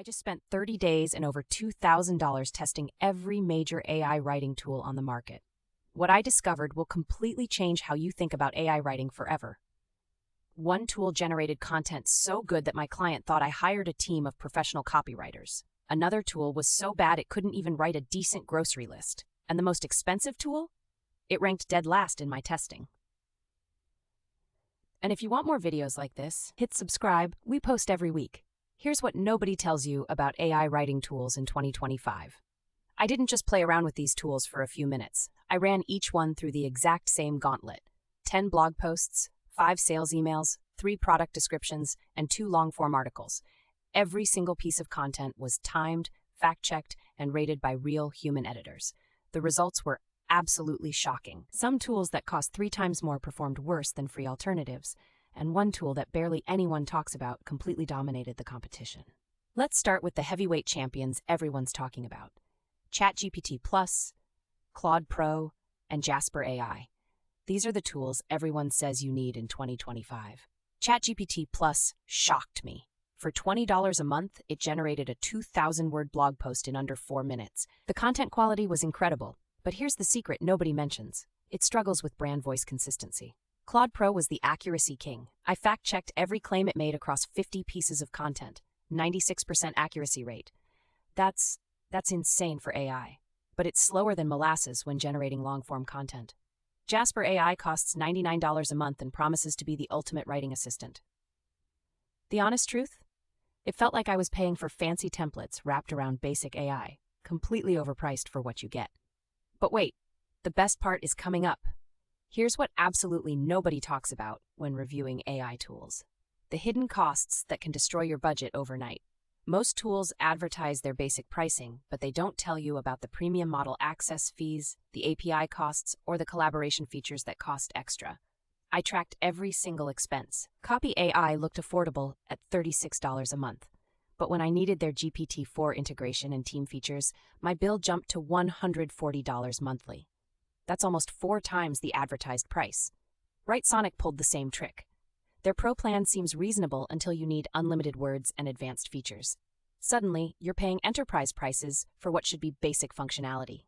I just spent 30 days and over $2,000 testing every major AI writing tool on the market. What I discovered will completely change how you think about AI writing forever. One tool generated content so good that my client thought I hired a team of professional copywriters. Another tool was so bad it couldn't even write a decent grocery list. And the most expensive tool? It ranked dead last in my testing. And if you want more videos like this, hit subscribe. We post every week. Here's what nobody tells you about AI writing tools in 2025. I didn't just play around with these tools for a few minutes. I ran each one through the exact same gauntlet. 10 blog posts, 5 sales emails, 3 product descriptions, and 2 long-form articles. Every single piece of content was timed, fact-checked, and rated by real human editors. The results were absolutely shocking. Some tools that cost 3 times more performed worse than free alternatives, and one tool that barely anyone talks about completely dominated the competition. Let's start with the heavyweight champions everyone's talking about: ChatGPT Plus, Claude Pro, and Jasper AI. These are the tools everyone says you need in 2025. ChatGPT Plus shocked me. For $20 a month, it generated a 2,000-word blog post in under 4 minutes. The content quality was incredible, but here's the secret nobody mentions. It struggles with brand voice consistency. Claude Pro was the accuracy king. I fact-checked every claim it made across 50 pieces of content, 96% accuracy rate. That's insane for AI, but it's slower than molasses when generating long-form content. Jasper AI costs $99 a month and promises to be the ultimate writing assistant. The honest truth? It felt like I was paying for fancy templates wrapped around basic AI, completely overpriced for what you get. But wait, the best part is coming up. Here's what absolutely nobody talks about when reviewing AI tools: the hidden costs that can destroy your budget overnight. Most tools advertise their basic pricing, but they don't tell you about the premium model access fees, the API costs, or the collaboration features that cost extra. I tracked every single expense. Copy AI looked affordable at $36 a month. But when I needed their GPT-4 integration and team features, my bill jumped to $140 monthly. That's almost 4 times the advertised price. Writesonic pulled the same trick. Their Pro plan seems reasonable until you need unlimited words and advanced features. Suddenly, you're paying enterprise prices for what should be basic functionality.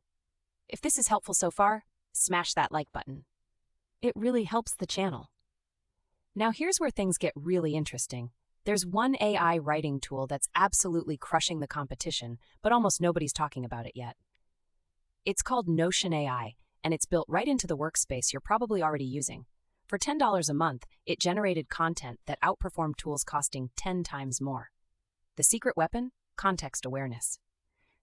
If this is helpful so far, smash that like button. It really helps the channel. Now here's where things get really interesting. There's one AI writing tool that's absolutely crushing the competition, but almost nobody's talking about it yet. It's called Notion AI, and it's built right into the workspace you're probably already using. For $10 a month, it generated content that outperformed tools costing 10 times more. The secret weapon? Context awareness.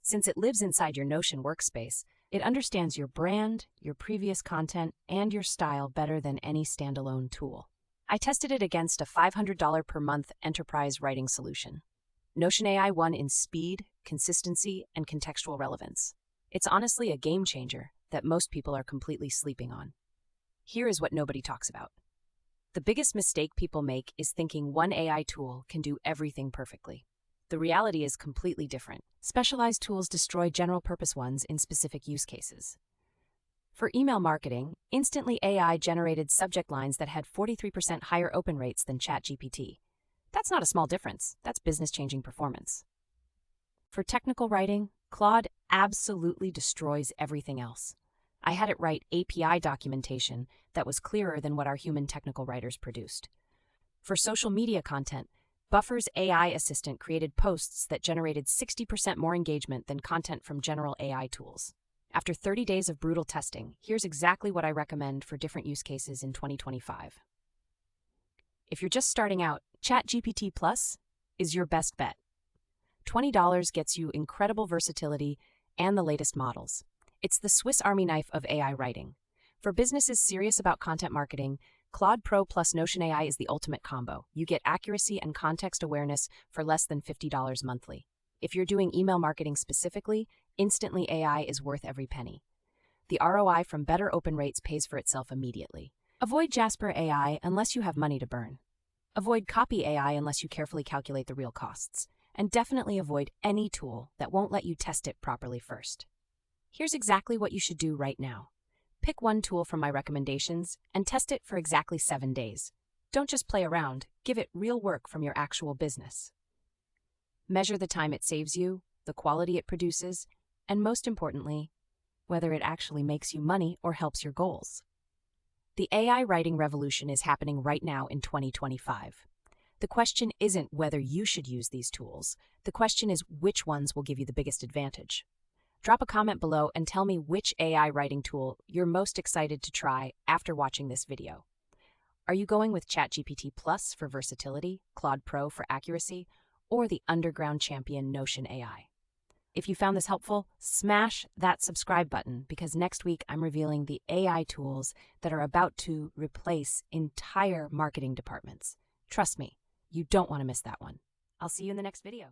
Since it lives inside your Notion workspace, it understands your brand, your previous content, and your style better than any standalone tool. I tested it against a $500 per month enterprise writing solution. Notion AI won in speed, consistency, and contextual relevance. It's honestly a game changer that most people are completely sleeping on. Here is what nobody talks about. The biggest mistake people make is thinking one AI tool can do everything perfectly. The reality is completely different. Specialized tools destroy general-purpose ones in specific use cases. For email marketing, Instantly AI generated subject lines that had 43% higher open rates than ChatGPT. That's not a small difference. That's business-changing performance. For technical writing, Claude absolutely destroys everything else. I had it write API documentation that was clearer than what our human technical writers produced. For social media content, Buffer's AI assistant created posts that generated 60% more engagement than content from general AI tools. After 30 days of brutal testing, here's exactly what I recommend for different use cases in 2025. If you're just starting out, ChatGPT Plus is your best bet. $20 gets you incredible versatility and the latest models. It's the Swiss Army knife of AI writing. For businesses serious about content marketing, Claude Pro plus Notion AI is the ultimate combo. You get accuracy and context awareness for less than $50 monthly. If you're doing email marketing specifically, Instantly AI is worth every penny. The ROI from better open rates pays for itself immediately. Avoid Jasper AI unless you have money to burn. Avoid Copy AI unless you carefully calculate the real costs. And definitely avoid any tool that won't let you test it properly first. Here's exactly what you should do right now. Pick one tool from my recommendations and test it for exactly 7 days. Don't just play around, give it real work from your actual business. Measure the time it saves you, the quality it produces, and most importantly, whether it actually makes you money or helps your goals. The AI writing revolution is happening right now in 2025. The question isn't whether you should use these tools. The question is which ones will give you the biggest advantage. Drop a comment below and tell me which AI writing tool you're most excited to try after watching this video. Are you going with ChatGPT Plus for versatility, Claude Pro for accuracy, or the underground champion Notion AI? If you found this helpful, smash that subscribe button because next week I'm revealing the AI tools that are about to replace entire marketing departments. Trust me, you don't want to miss that one. I'll see you in the next video.